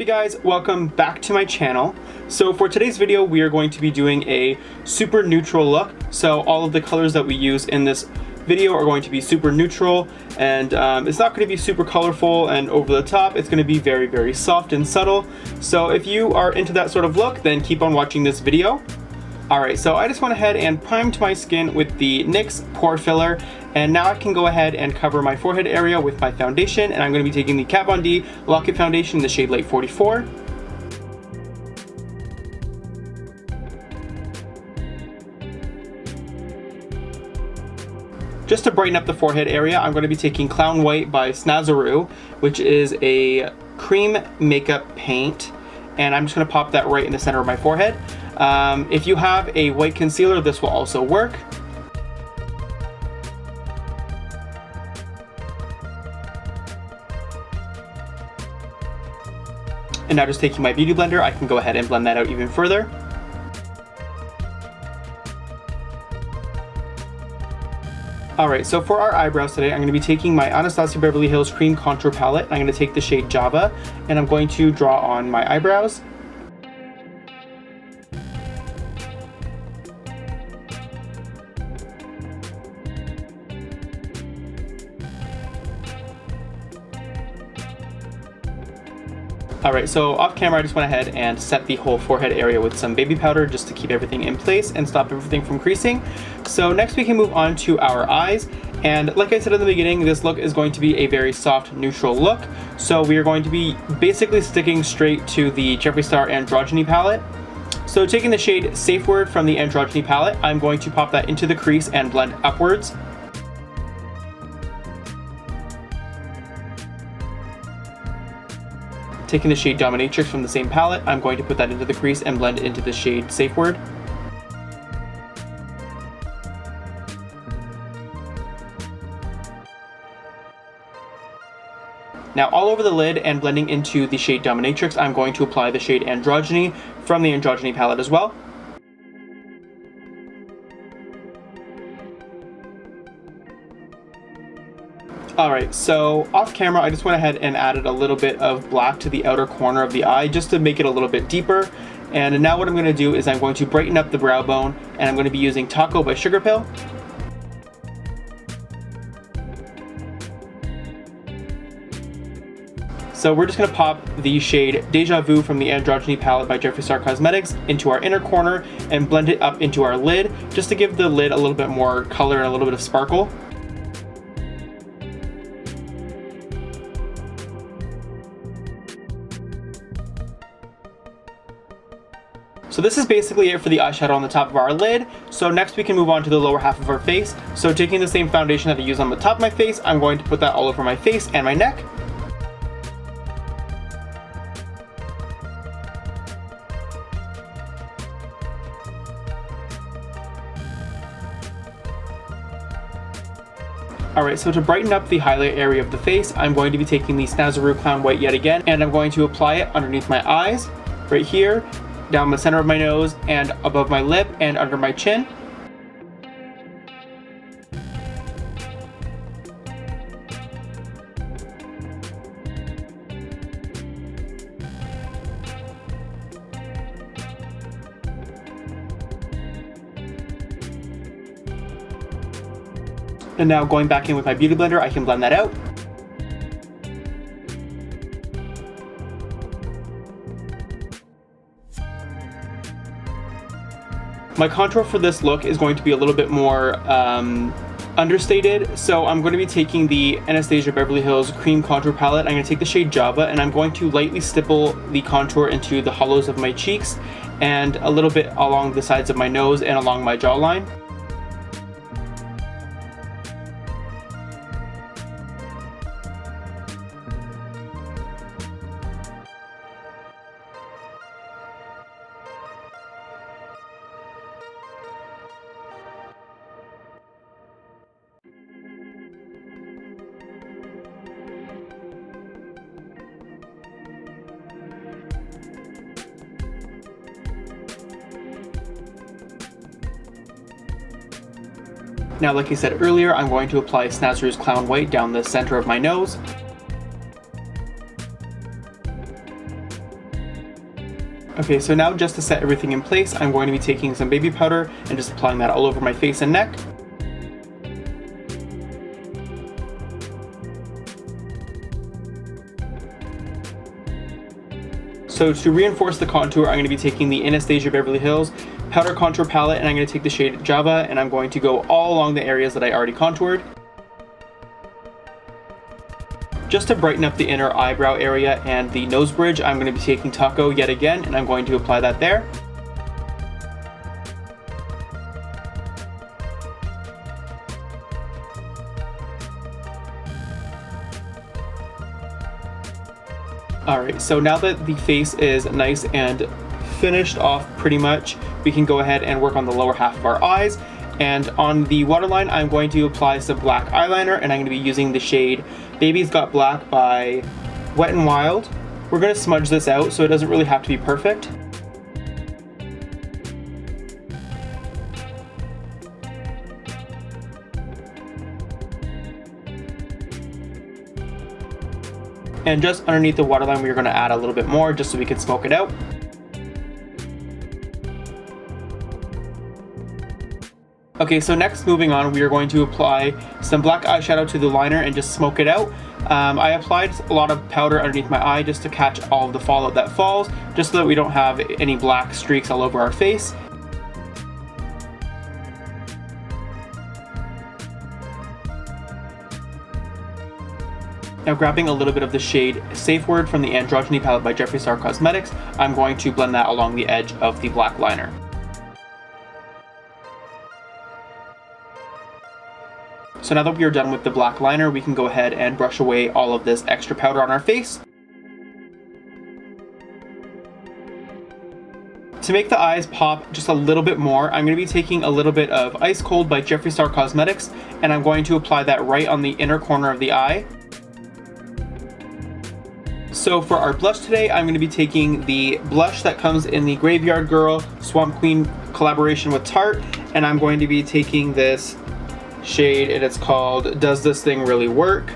you guys? Welcome back to my channel. So for today's video, we are going to be doing a super neutral look. So all of the colors that we use in this video are going to be super neutral, and it's not going to be super colorful and over the top. It's going to be very, very soft and subtle. So if you are into that sort of look, then keep on watching this video. Alright, so I just went ahead and primed my skin with the NYX Pore Filler, and now I can go ahead and cover my forehead area with my foundation, and I'm going to be taking the Kat Von D Lock It Foundation in the shade Light 44. Just to brighten up the forehead area, I'm going to be taking Clown White by Snazaroo, which is a cream makeup paint, and I'm just going to pop that right in the center of my forehead. If you have a white concealer, this will also work. And now just taking my beauty blender, I can go ahead and blend that out even further. Alright, so for our eyebrows today, I'm going to be taking my Anastasia Beverly Hills Cream Contour Palette. I'm going to take the shade Java, and I'm going to draw on my eyebrows. Alright, so off camera I just went ahead and set the whole forehead area with some baby powder just to keep everything in place and stop everything from creasing. So next we can move on to our eyes, and like I said in the beginning, this look is going to be a very soft, neutral look. So we are going to be basically sticking straight to the Jeffree Star Androgyny palette. So taking the shade Safe Word from the Androgyny palette, I'm going to pop that into the crease and blend upwards. Taking the shade Dominatrix from the same palette, I'm going to put that into the crease and blend into the shade Safe Word. Now all over the lid and blending into the shade Dominatrix, I'm going to apply the shade Androgyny from the Androgyny palette as well. Alright, so off camera I just went ahead and added a little bit of black to the outer corner of the eye just to make it a little bit deeper. And now what I'm going to do is I'm going to brighten up the brow bone, and I'm going to be using Taco by Sugar Pill. So we're just going to pop the shade Deja Vu from the Androgyny palette by Jeffree Star Cosmetics into our inner corner and blend it up into our lid just to give the lid a little bit more color and a little bit of sparkle. So this is basically it for the eyeshadow on the top of our lid. So next we can move on to the lower half of our face. So taking the same foundation that I used on the top of my face, I'm going to put that all over my face and my neck. Alright, so to brighten up the highlight area of the face, I'm going to be taking the Snazaroo Clown White yet again, and I'm going to apply it underneath my eyes, right here, down the center of my nose, and above my lip, and under my chin. And now going back in with my beauty blender, I can blend that out. My contour for this look is going to be a little bit more understated, so I'm going to be taking the Anastasia Beverly Hills Cream Contour Palette. I'm going to take the shade Java, and I'm going to lightly stipple the contour into the hollows of my cheeks and a little bit along the sides of my nose and along my jawline. Now, like I said earlier, I'm going to apply Snazaroo's Clown White down the center of my nose. Okay, so now just to set everything in place, I'm going to be taking some baby powder and just applying that all over my face and neck. So to reinforce the contour, I'm going to be taking the Anastasia Beverly Hills Powder Contour Palette, and I'm going to take the shade Java, and I'm going to go all along the areas that I already contoured. Just to brighten up the inner eyebrow area and the nose bridge, I'm going to be taking Taco yet again, and I'm going to apply that there. Alright, so now that the face is nice and finished off pretty much, we can go ahead and work on the lower half of our eyes. And on the waterline, I'm going to apply some black eyeliner, and I'm going to be using the shade Baby's Got Black by Wet n Wild. We're going to smudge this out so it doesn't really have to be perfect. And just underneath the waterline, we're going to add a little bit more just so we can smoke it out. Okay, so next, moving on, we are going to apply some black eyeshadow to the liner and just smoke it out. I applied a lot of powder underneath my eye just to catch all of the fallout that falls, just so that we don't have any black streaks all over our face. Now, grabbing a little bit of the shade Safe Word from the Androgyny palette by Jeffree Star Cosmetics, I'm going to blend that along the edge of the black liner. So now that we are done with the black liner, we can go ahead and brush away all of this extra powder on our face. To make the eyes pop just a little bit more, I'm going to be taking a little bit of Ice Cold by Jeffree Star Cosmetics, and I'm going to apply that right on the inner corner of the eye. So for our blush today, I'm going to be taking the blush that comes in the Graveyard Girl Swamp Queen collaboration with Tarte, and I'm going to be taking this shade, and it's called Does This Thing Really Work?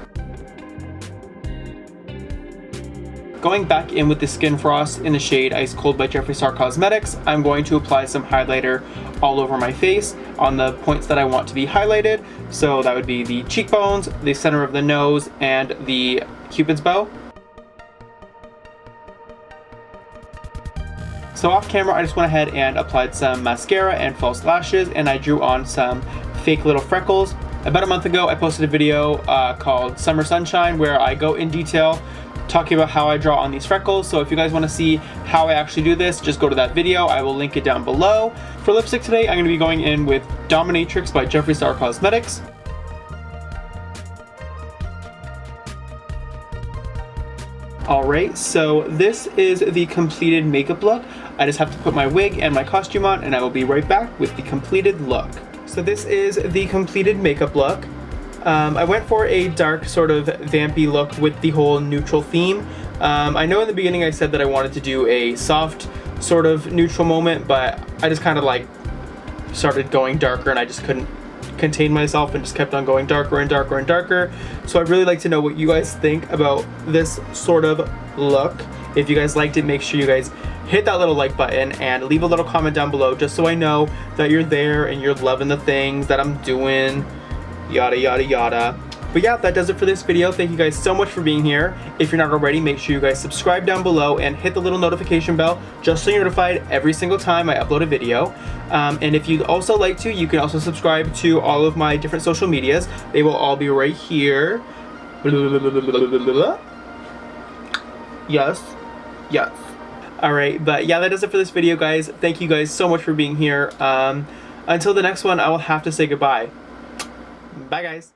Going back in with the Skin Frost in the shade Ice Cold by Jeffree Star Cosmetics, I'm going to apply some highlighter all over my face on the points that I want to be highlighted. So that would be the cheekbones, the center of the nose, and the Cupid's bow. So off camera, I just went ahead and applied some mascara and false lashes, and I drew on some fake little freckles. About a month ago, I posted a video called Summer Sunshine, where I go in detail talking about how I draw on these freckles. So if you guys want to see how I actually do this, just go to that video. I will link it down below. For lipstick today, I'm going to be going in with Dominatrix by Jeffree Star Cosmetics. Alright, so this is the completed makeup look. I just have to put my wig and my costume on, and I will be right back with the completed look. So this is the completed makeup look. I went for a dark sort of vampy look with the whole neutral theme. I know in the beginning I said that I wanted to do a soft sort of neutral moment, but I just kind of like started going darker, and I just couldn't contain myself and just kept on going darker and darker and darker. So I'd really like to know what you guys think about this sort of look. If you guys liked it, make sure you guys hit that little like button and leave a little comment down below, just so I know that you're there and you're loving the things that I'm doing, yada yada yada. But yeah, that does it for this video. Thank you guys so much for being here. If you're not already, make sure you guys subscribe down below and hit the little notification bell just so you're notified every single time I upload a video. And if you'd also like to, you can also subscribe to all of my different social medias. They will all be right here. Yes. Yes. Alright, but yeah, that does it for this video, guys. Thank you guys so much for being here. Until the next one, I will have to say goodbye. Bye, guys.